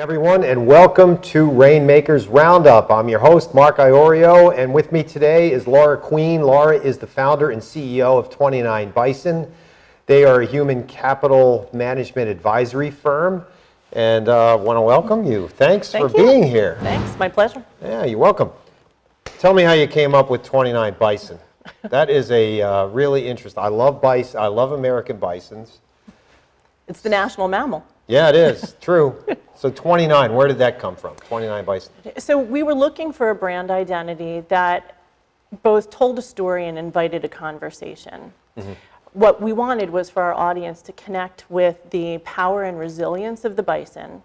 Everyone, and welcome to Rainmakers Roundup. I'm your host, Mark Iorio, and with me today is Laura Queen. Laura is the founder and CEO of 29Bison. They are a human capital management advisory firm, and I want to welcome you. Thanks for being here. Thanks, my pleasure. Yeah, you're welcome. Tell me how you came up with 29Bison. That is a really interesting. I love bison. I love American bisons. It's the national mammal. Yeah, it is. True. So 29, where did that come from? 29Bison. So we were looking for a brand identity that both told a story and invited a conversation. Mm-hmm. What we wanted was for our audience to connect with the power and resilience of the bison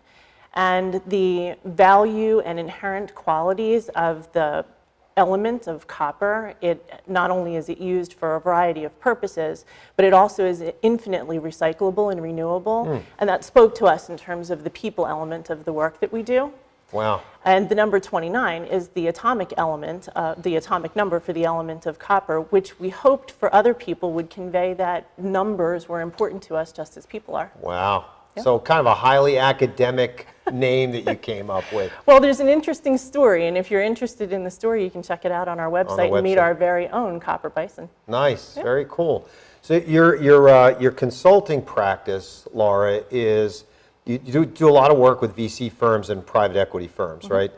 and the value and inherent qualities of the element of copper. It not only is it used for a variety of purposes, but it also is infinitely recyclable and renewable. And that spoke to us in terms of the people element of the work that we do. Wow. And the number 29 is the atomic element, the atomic number for the element of copper, which we hoped for other people would convey that numbers were important to us just as people are. Wow. Yeah. So kind of a highly academic name that you came up with. Well, there's an interesting story, and if you're interested in the story, you can check it out on our website and meet our very own copper bison. Nice. Yeah. Very cool. So your consulting practice, Laura, is you do a lot of work with VC firms and private equity firms, right?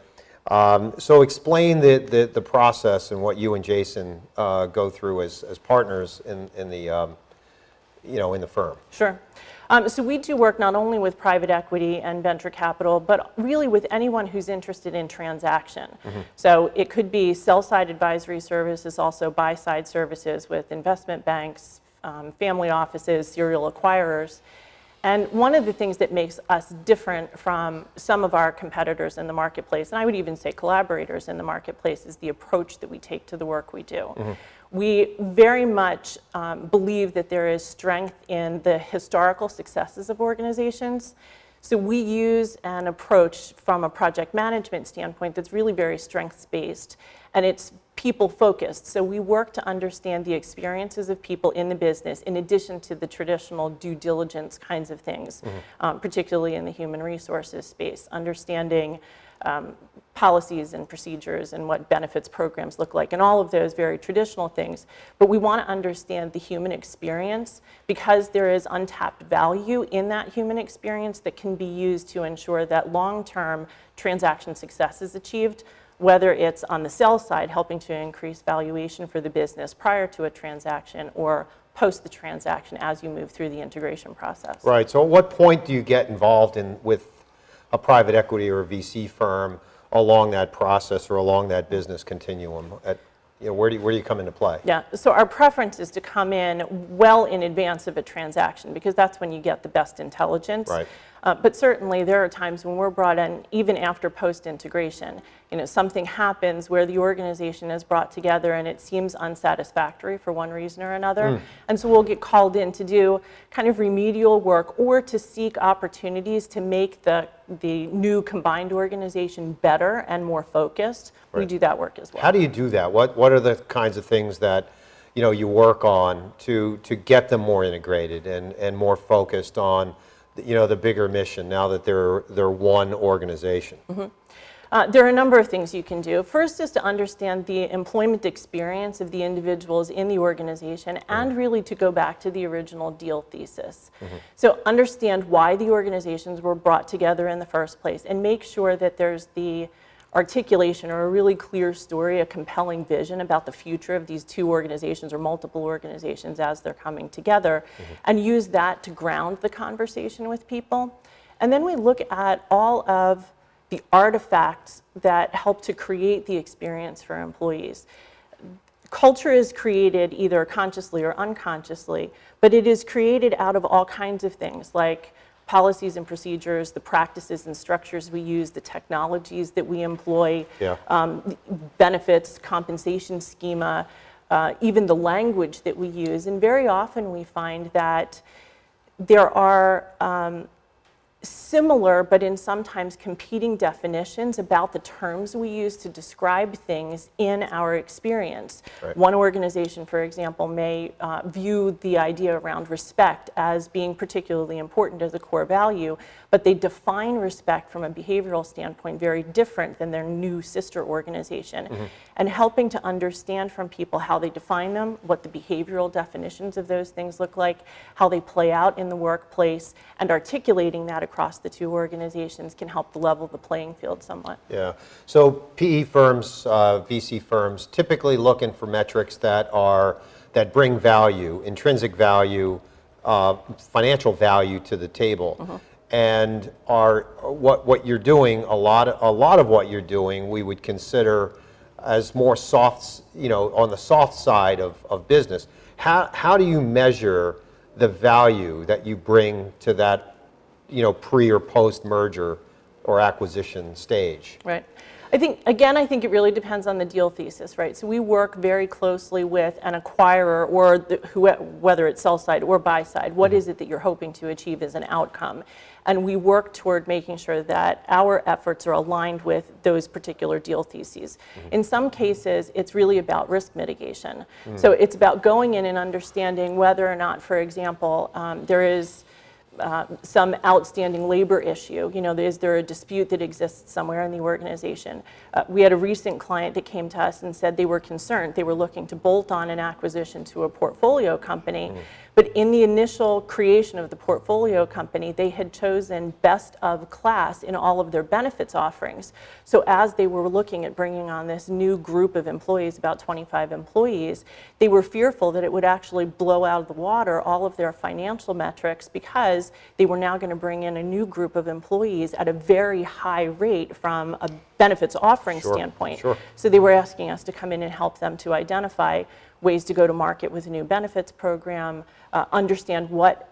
So explain the process and what you and Jason go through as partners in the in the firm. Sure. So we do work not only with private equity and venture capital, but really with anyone who's interested in transaction. So it could be sell-side advisory services, also buy-side services with investment banks, family offices, serial acquirers. And one of the things that makes us different from some of our competitors in the marketplace, and I would even say collaborators in the marketplace, is the approach that we take to the work we do. We very much believe that there is strength in the historical successes of organizations. So we use an approach from a project management standpoint that's really very strengths-based, and it's people-focused. So we work to understand the experiences of people in the business in addition to the traditional due diligence kinds of things, particularly in the human resources space, understanding policies and procedures and what benefits programs look like and all of those very traditional things. But we want to understand the human experience because there is untapped value in that human experience that can be used to ensure that long-term transaction success is achieved, whether it's on the sell side, helping to increase valuation for the business prior to a transaction or post the transaction as you move through the integration process. Right. So at what point do you get involved with a private equity or a VC firm along that process or along that business continuum? Where do you come into play? Yeah, so our preference is to come in well in advance of a transaction because that's when you get the best intelligence. Right. But certainly there are times when we're brought in even after post-integration. Something happens where the organization is brought together and it seems unsatisfactory for one reason or another. And so we'll get called in to do kind of remedial work or to seek opportunities to make the new combined organization better and more focused. Right. We do that work as well. How do you do that? What are the kinds of things that you work on to get them more integrated and more focused on the bigger mission now that they're one organization? There are a number of things you can do. First is to understand the employment experience of the individuals in the organization and really to go back to the original deal thesis. So understand why the organizations were brought together in the first place and make sure that there's the articulation or a really clear story, a compelling vision about the future of these two organizations or multiple organizations as they're coming together, and use that to ground the conversation with people. And then we look at all of the artifacts that help to create the experience for employees. Culture is created either consciously or unconsciously, but it is created out of all kinds of things like policies and procedures, the practices and structures we use, the technologies that we employ, benefits, compensation schema, even the language that we use. And very often we find that there are similar, but in sometimes competing definitions about the terms we use to describe things in our experience. Right. One organization, for example, may view the idea around respect as being particularly important as a core value, but they define respect from a behavioral standpoint very different than their new sister organization. And helping to understand from people how they define them, what the behavioral definitions of those things look like, how they play out in the workplace, and articulating that across the two organizations can help to level the playing field somewhat. Yeah. So PE firms, VC firms, typically looking for metrics that bring value, intrinsic value, financial value to the table, and are what you're doing. A lot of what you're doing, we would consider as more soft, on the soft side of business. How do you measure the value that you bring to that, pre or post merger or acquisition stage? Right. I think it really depends on the deal thesis, right? So we work very closely with an acquirer, or whether it's sell side or buy side. What is it that you're hoping to achieve as an outcome? And we work toward making sure that our efforts are aligned with those particular deal theses. In some cases, it's really about risk mitigation. So it's about going in and understanding whether or not, for example, there is some outstanding labor issue. Is there a dispute that exists somewhere in the organization? We had a recent client that came to us and said they were concerned. They were looking to bolt on an acquisition to a portfolio company. But in the initial creation of the portfolio company, they had chosen best of class in all of their benefits offerings. So as they were looking at bringing on this new group of employees, about 25 employees, they were fearful that it would actually blow out of the water all of their financial metrics, because they were now going to bring in a new group of employees at a very high rate from a benefits offering standpoint. So they were asking us to come in and help them to identify ways to go to market with a new benefits program, understand what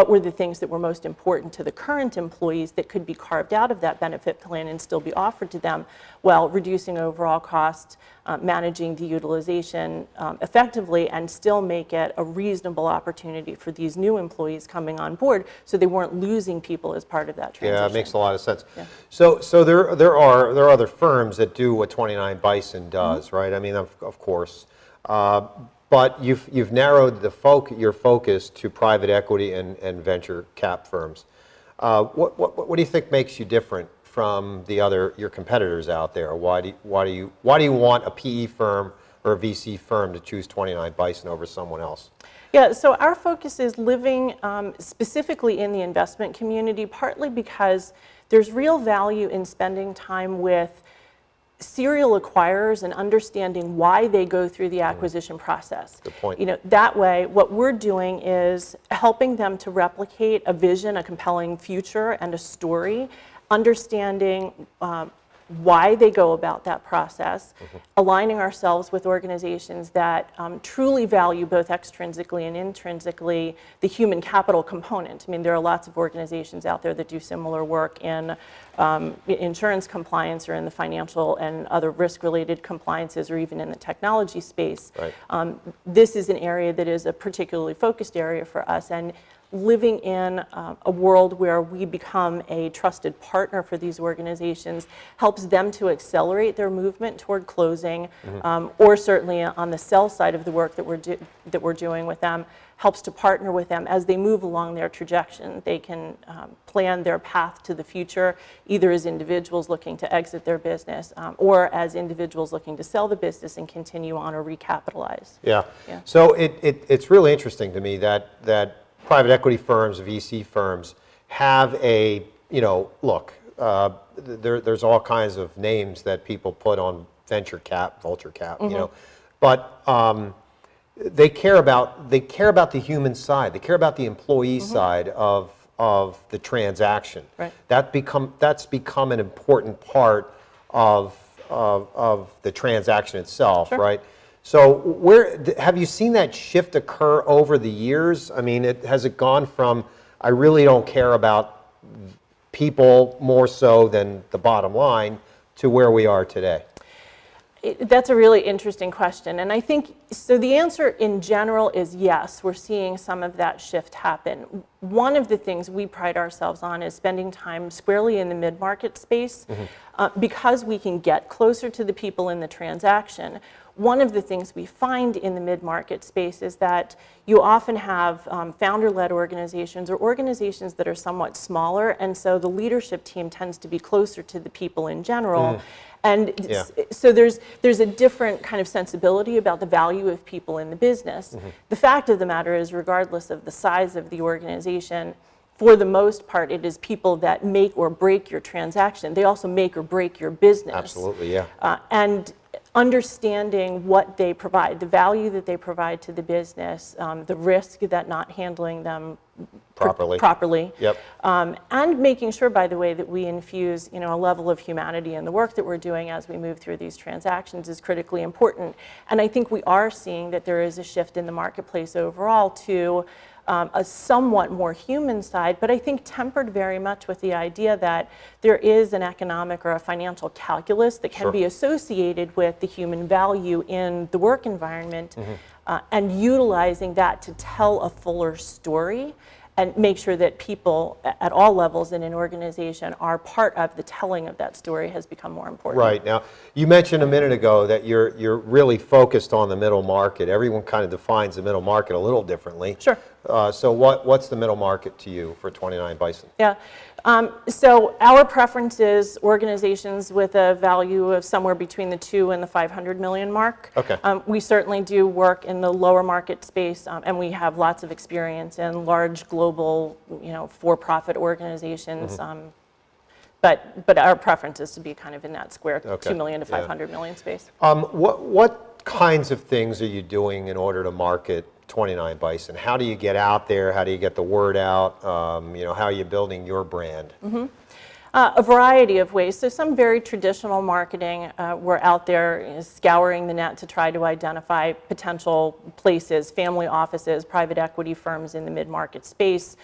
were the things that were most important to the current employees that could be carved out of that benefit plan and still be offered to them, while reducing overall costs, managing the utilization effectively, and still make it a reasonable opportunity for these new employees coming on board, so they weren't losing people as part of that transition. Yeah, it makes a lot of sense. Yeah. So there are other firms that do what 29Bison does, right? I mean, of course. But you've narrowed your focus to private equity and venture cap firms. What do you think makes you different from your competitors out there? Why do you want a PE firm or a VC firm to choose 29Bison over someone else? Yeah, so our focus is living specifically in the investment community, partly because there's real value in spending time with serial acquirers and understanding why they go through the acquisition process. Good point. That way, what we're doing is helping them to replicate a vision, a compelling future, and a story, understanding why they go about that process, aligning ourselves with organizations that truly value both extrinsically and intrinsically the human capital component. I mean, there are lots of organizations out there that do similar work in insurance compliance, or in the financial and other risk-related compliances, or even in the technology space. Right. This is an area that is a particularly focused area for us, and living in a world where we become a trusted partner for these organizations helps them to accelerate their movement toward closing, or certainly on the sell side of the work that we're doing with them, helps to partner with them as they move along their trajectory. They can plan their path to the future, either as individuals looking to exit their business, or as individuals looking to sell the business and continue on or recapitalize. Yeah. So it's really interesting to me that private equity firms, VC firms, have there's all kinds of names that people put on venture cap, vulture cap, but they care about the human side. They care about the employee side of the transaction. Right. That's become an important part of the transaction itself, right? So have you seen that shift occur over the years? I mean, has it gone from, I really don't care about people more so than the bottom line, to where we are today? That's a really interesting question. And I think, so the answer in general is yes, we're seeing some of that shift happen. One of the things we pride ourselves on is spending time squarely in the mid-market space because we can get closer to the people in the transaction. One of the things we find in the mid-market space is that you often have founder-led organizations or organizations that are somewhat smaller, and so the leadership team tends to be closer to the people in general. And so there's a different kind of sensibility about the value of people in the business. The fact of the matter is, regardless of the size of the organization, for the most part, it is people that make or break your transaction. They also make or break your business. Absolutely, yeah. And understanding what they provide, the value that they provide to the business, the risk that not handling them properly. Yep. And making sure, by the way, that we infuse, a level of humanity in the work that we're doing as we move through these transactions is critically important. And I think we are seeing that there is a shift in the marketplace overall to a somewhat more human side, but I think tempered very much with the idea that there is an economic or a financial calculus that can be associated with the human value in the work environment, and utilizing that to tell a fuller story and make sure that people at all levels in an organization are part of the telling of that story has become more important. Right. Now, you mentioned a minute ago that you're really focused on the middle market. Everyone kind of defines the middle market a little differently. Sure. So what's the middle market to you for 29Bison? Yeah. So our preference is organizations with a value of somewhere between the 2 and the 500 million mark. Okay. We certainly do work in the lower market space, and we have lots of experience in large global, for-profit organizations. But our preference is to be kind of in that square 2 million to 500 million space. What kinds of things are you doing in order to market 29Bison? How do you get out there? How do you get the word out? How are you building your brand? A variety of ways. So some very traditional marketing. We're out there scouring the net to try to identify potential places, family offices, private equity firms in the mid-market space.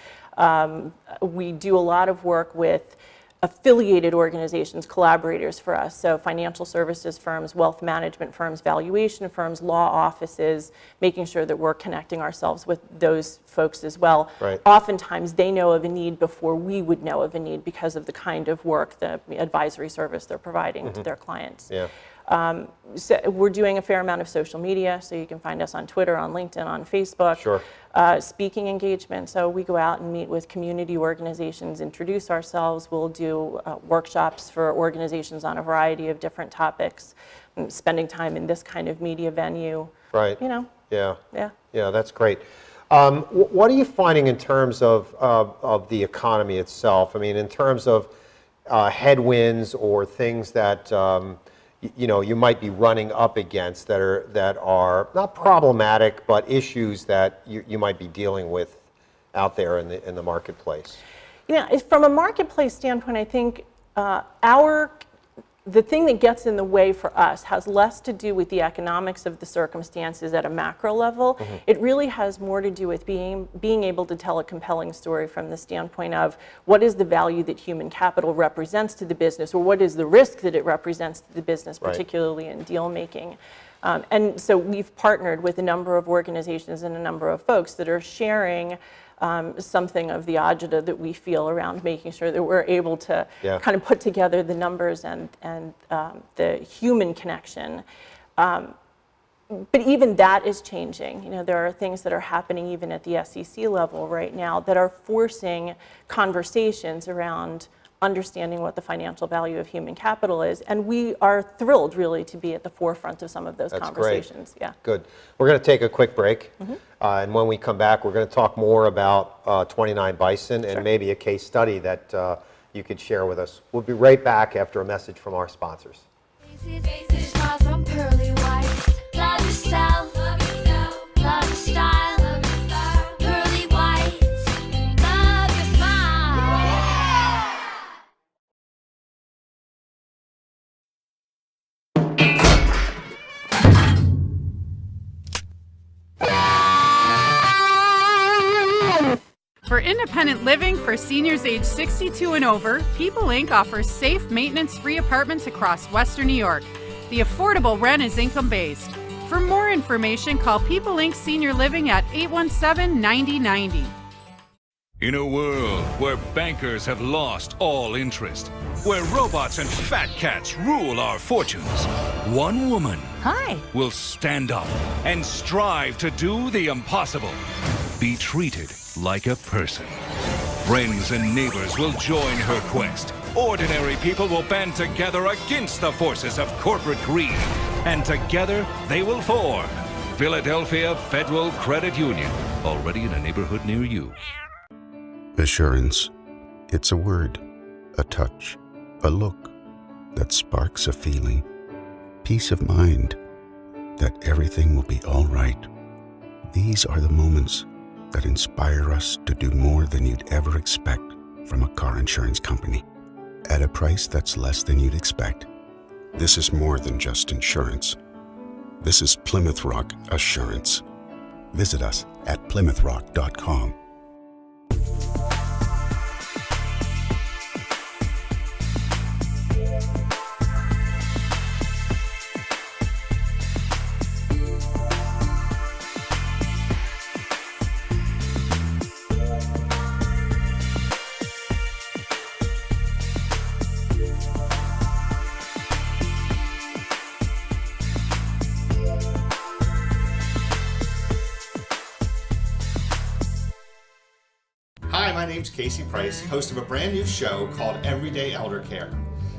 We do a lot of work with affiliated organizations, collaborators for us, so financial services firms, wealth management firms, valuation firms, law offices, making sure that we're connecting ourselves with those folks as well. Right. Oftentimes they know of a need before we would know of a need because of the kind of work, the advisory service they're providing to their clients. Yeah. So we're doing a fair amount of social media, so you can find us on Twitter, on LinkedIn, on Facebook. Sure. Speaking engagement, so we go out and meet with community organizations, introduce ourselves. We'll do workshops for organizations on a variety of different topics, spending time in this kind of media venue. Right. Yeah. Yeah, that's great. What are you finding in terms of the economy itself? I mean, in terms of headwinds or things that you might be running up against that are not problematic, but issues that you might be dealing with out there in the marketplace. Yeah, from a marketplace standpoint, I think the thing that gets in the way for us has less to do with the economics of the circumstances at a macro level. It really has more to do with being able to tell a compelling story from the standpoint of what is the value that human capital represents to the business, or what is the risk that it represents to the business, particularly in deal making. And so we've partnered with a number of organizations and a number of folks that are sharing something of the agita that we feel around making sure that we're able to kind of put together the numbers and the human connection. But even that is changing. There are things that are happening even at the SEC level right now that are forcing conversations around understanding what the financial value of human capital is. And we are thrilled, really, to be at the forefront of some of those conversations. Great. Yeah. Good. We're going to take a quick break. And when we come back, we're going to talk more about 29Bison and maybe a case study that you could share with us. We'll be right back after a message from our sponsors. From pearly white. Love yourself. Love your style. Pearly white. Love your smile. For independent living for seniors age 62 and over, People Inc. offers safe, maintenance-free apartments across Western New York. The affordable rent is income-based. For more information, call People Inc. Senior Living at 817-9090. In a world where bankers have lost all interest, where robots and fat cats rule our fortunes, one woman will stand up and strive to do the impossible. Be treated like a person. Friends and neighbors will join her quest. Ordinary people will band together against the forces of corporate greed. And together they will form Philadelphia Federal Credit Union, already in a neighborhood near you. Assurance. It's a word, a touch, a look that sparks a feeling. Peace of mind that everything will be all right. These are the moments that inspire us to do more than you'd ever expect from a car insurance company at a price that's less than you'd expect. This is more than just insurance. This is Plymouth Rock Assurance. Visit us at PlymouthRock.com. Hi, my name's Casey Price, host of a brand new show called Everyday Elder Care.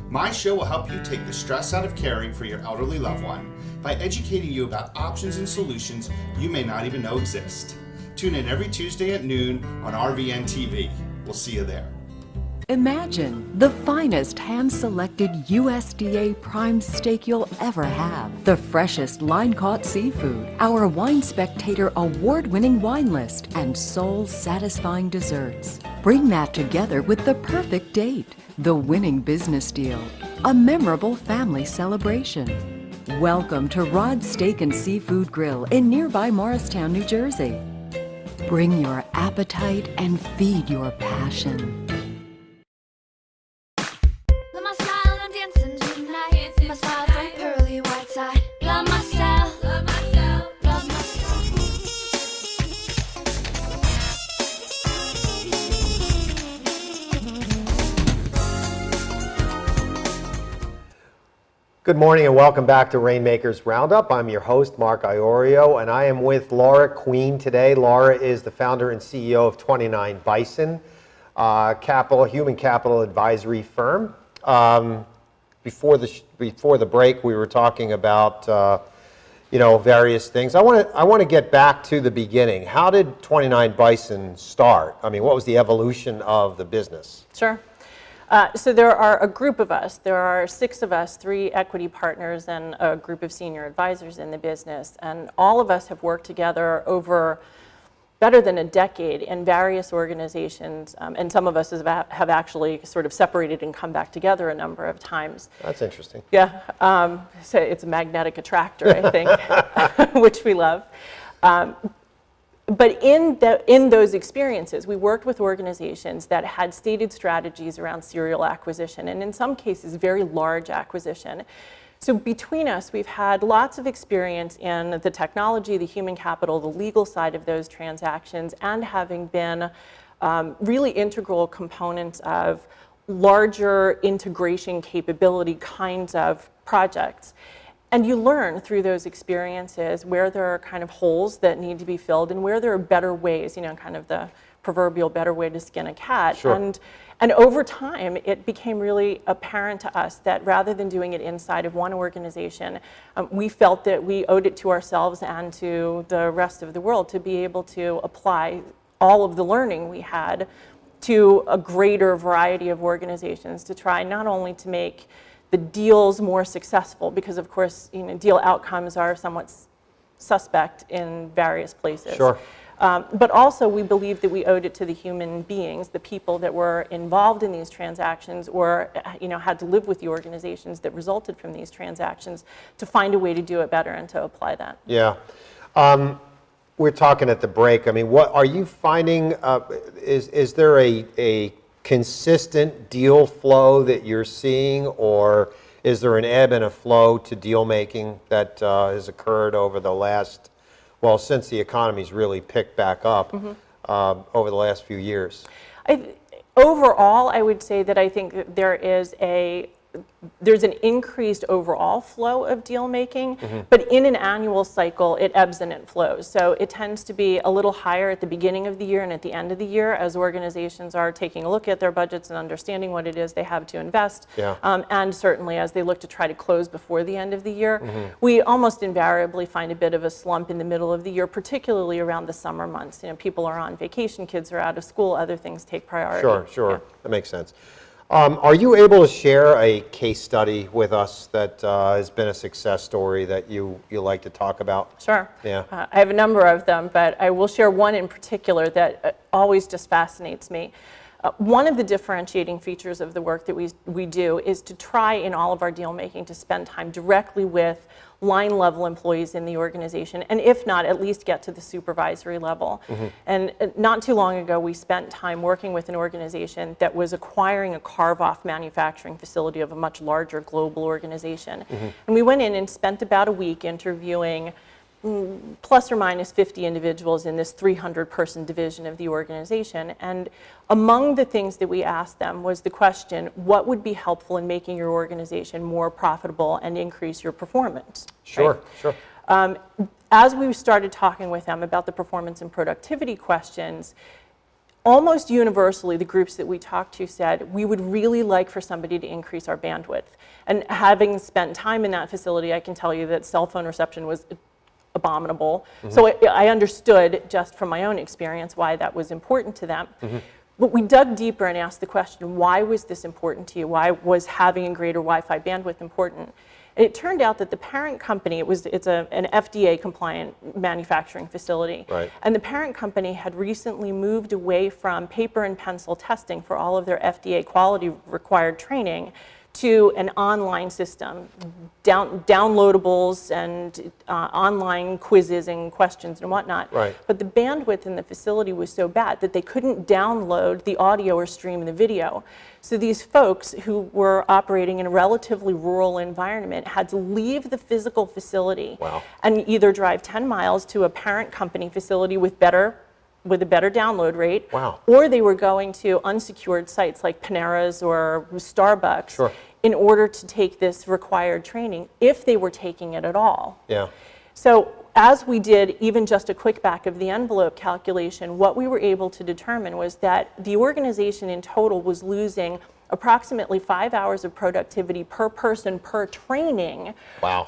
My show will help you take the stress out of caring for your elderly loved one by educating you about options and solutions you may not even know exist. Tune in every Tuesday at noon on RVN TV. We'll see you there. Imagine the finest hand-selected USDA prime steak you'll ever have. The freshest line-caught seafood, our Wine Spectator award-winning wine list, and soul-satisfying desserts. Bring that together with the perfect date, the winning business deal, a memorable family celebration. Welcome to Rod's Steak and Seafood Grill in nearby Morristown, New Jersey. Bring your appetite and feed your passion. Love my style, I'm dancing tonight. My smile from pearly white side. Love myself, love myself, love myself. Good morning and welcome back to Rainmakers Roundup. I'm your host, Mark Iorio, and I am with Laura Queen today. Laura is the founder and CEO of 29Bison, human capital advisory firm. Before the break, we were talking about various things. I want to get back to the beginning. How did 29Bison start? I mean, what was the evolution of the business? Sure. So there are a group of us. There are 6 of us, 3 equity partners and a group of senior advisors in the business. And all of us have worked together over better than a decade in various organizations. And some of us have actually sort of separated and come back together a number of times. That's interesting. Yeah. So it's a magnetic attractor, I think, which we love. But in those experiences, we worked with organizations that had stated strategies around serial acquisition, and in some cases, very large acquisition. So between us, we've had lots of experience in the technology, the human capital, the legal side of those transactions, and having been really integral components of larger integration capability kinds of projects. And you learn through those experiences where there are kind of holes that need to be filled and where there are better ways, kind of the proverbial better way to skin a cat. Sure. And over time, it became really apparent to us that rather than doing it inside of one organization, we felt that we owed it to ourselves and to the rest of the world to be able to apply all of the learning we had to a greater variety of organizations to try not only to make the deals more successful, because of course, deal outcomes are somewhat suspect in various places. Sure. But also we believed that we owed it to the human beings, the people that were involved in these transactions or had to live with the organizations that resulted from these transactions to find a way to do it better and to apply that. Yeah. We're talking at the break. I mean, what are you finding? Is there a consistent deal flow that you're seeing, or Is there an ebb and a flow to deal making that has occurred over the last, well, since the economy's really picked back up over the last few years? Overall, I would say that I think that there's an increased overall flow of deal making, but in an annual cycle, it ebbs and it flows. So it tends to be a little higher at the beginning of the year and at the end of the year as organizations are taking a look at their budgets and understanding what it is they have to invest. Yeah. And certainly as they look to try to close before the end of the year, we almost invariably find a bit of a slump in the middle of the year, particularly around the summer months. You know, people are on vacation, kids are out of school, other things take priority. Sure, Yeah. that makes sense. Are you able to share a case study with us that has been a success story that you like to talk about? Sure. Yeah. I have a number of them, but I will share one in particular that always just fascinates me. One of the differentiating features of the work that we do is to try in all of our deal making to spend time directly with line level employees in the organization, and if not, at least get to the supervisory level. And not too long ago, we spent time working with an organization that was acquiring a carve-off manufacturing facility of a much larger global organization. And we went in and spent about a week interviewing plus or minus 50 individuals in this 300-person division of the organization. And among the things that we asked them was the question, what would be helpful in making your organization more profitable and increase your performance? Sure, right? sure. As we started talking with them about the performance and productivity questions, almost universally, the groups that we talked to said, we would really like for somebody to increase our bandwidth. And having spent time in that facility, I can tell you that cell phone reception was abominable. So I understood just from my own experience why that was important to them. But we dug deeper and asked the question, why was this important to you? Why was having a greater Wi-Fi bandwidth important? And it turned out that the parent company, it's an FDA compliant manufacturing facility. Right. And the parent company had recently moved away from paper and pencil testing for all of their FDA quality required training to an online system, downloadables and online quizzes and questions and whatnot. Right. But the bandwidth in the facility was so bad that they couldn't download the audio or stream the video. So these folks who were operating in a relatively rural environment had to leave the physical facility and either drive 10 miles to a parent company facility with a better download rate, or they were going to unsecured sites like Panera's or Starbucks in order to take this required training, if they were taking it at all. Yeah. So as we did even just a quick back of the envelope calculation, what we were able to determine was that the organization in total was losing approximately 5 hours of productivity per person per training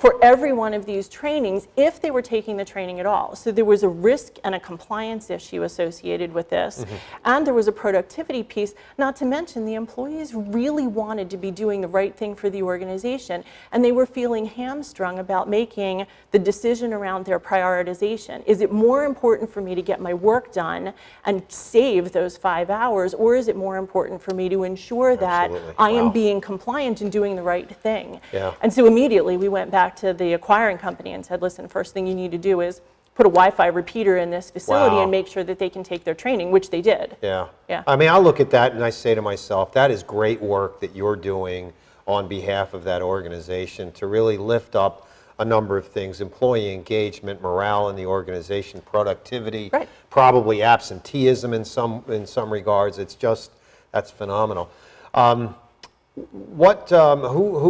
for every one of these trainings if they were taking the training at all. So there was a risk and a compliance issue associated with this, and there was a productivity piece, not to mention the employees really wanted to be doing the right thing for the organization, and they were feeling hamstrung about making the decision around their prioritization. Is it more important for me to get my work done and save those 5 hours, or is it more important for me to ensure that I am being compliant and doing the right thing? And so immediately we went back to the acquiring company and said, listen, first thing you need to do is put a Wi-Fi repeater in this facility and make sure that they can take their training, which they did. Yeah. I mean, I look at that and I say to myself, that is great work that you're doing on behalf of that organization to really lift up a number of things: employee engagement, morale in the organization, productivity, probably absenteeism in some regards. It's just, that's phenomenal. Who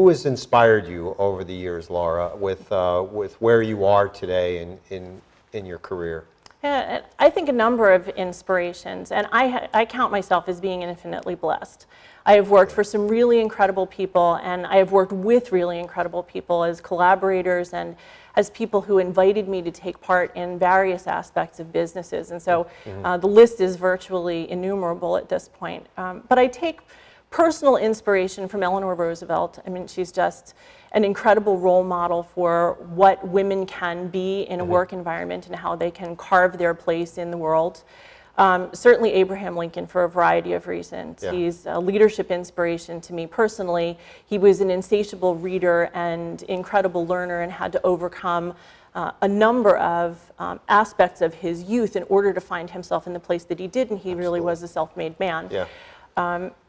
has inspired you over the years, Laura, with where you are today in your career? Yeah, I think a number of inspirations, and I count myself as being infinitely blessed. I have worked for some really incredible people, and I have worked with really incredible people as collaborators and as people who invited me to take part in various aspects of businesses. And so the list is virtually innumerable at this point. But I take personal inspiration from Eleanor Roosevelt. I mean, she's just an incredible role model for what women can be in a work environment and how they can carve their place in the world. Certainly Abraham Lincoln for a variety of reasons. He's a leadership inspiration to me personally. He was an insatiable reader and incredible learner and had to overcome a number of aspects of his youth in order to find himself in the place that he did, and he really was a self-made man.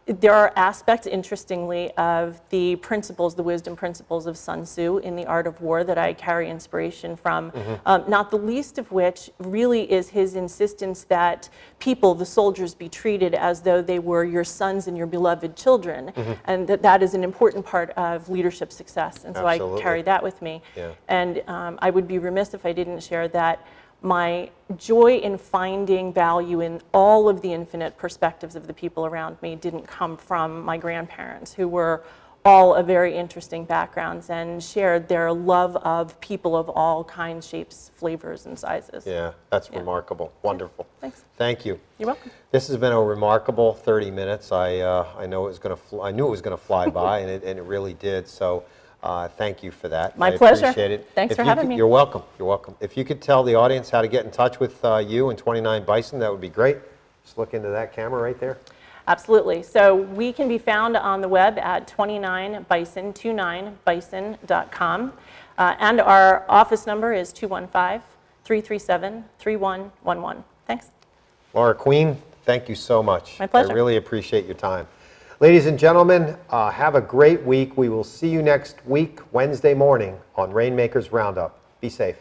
There are aspects, interestingly, of the principles, the wisdom principles of Sun Tzu in The Art of War that I carry inspiration from, not the least of which really is his insistence that people, the soldiers, be treated as though they were your sons and your beloved children, and that is an important part of leadership success. And so Absolutely. I carry that with me. Yeah. And I would be remiss if I didn't share that my joy in finding value in all of the infinite perspectives of the people around me didn't come from my grandparents, who were all of very interesting backgrounds and shared their love of people of all kinds, shapes, flavors, and sizes. Yeah, that's remarkable. Wonderful. Thanks. Thank you. You're welcome. This has been a remarkable 30 minutes. I know it was going to. I knew it was going to fly by, and it really did. So. Thank you for that. My I pleasure. Appreciate it. Thanks for having me. You're welcome. You're welcome. If you could tell the audience how to get in touch with you and 29Bison, that would be great. Just look into that camera right there. Absolutely. So we can be found on the web at 29Bison, 29bison.com. And our office number is 215-337-3111. Thanks. Laura Queen, thank you so much. My pleasure. I really appreciate your time. Ladies and gentlemen, have a great week. We will see you next week, Wednesday morning, on Rainmakers Roundup. Be safe.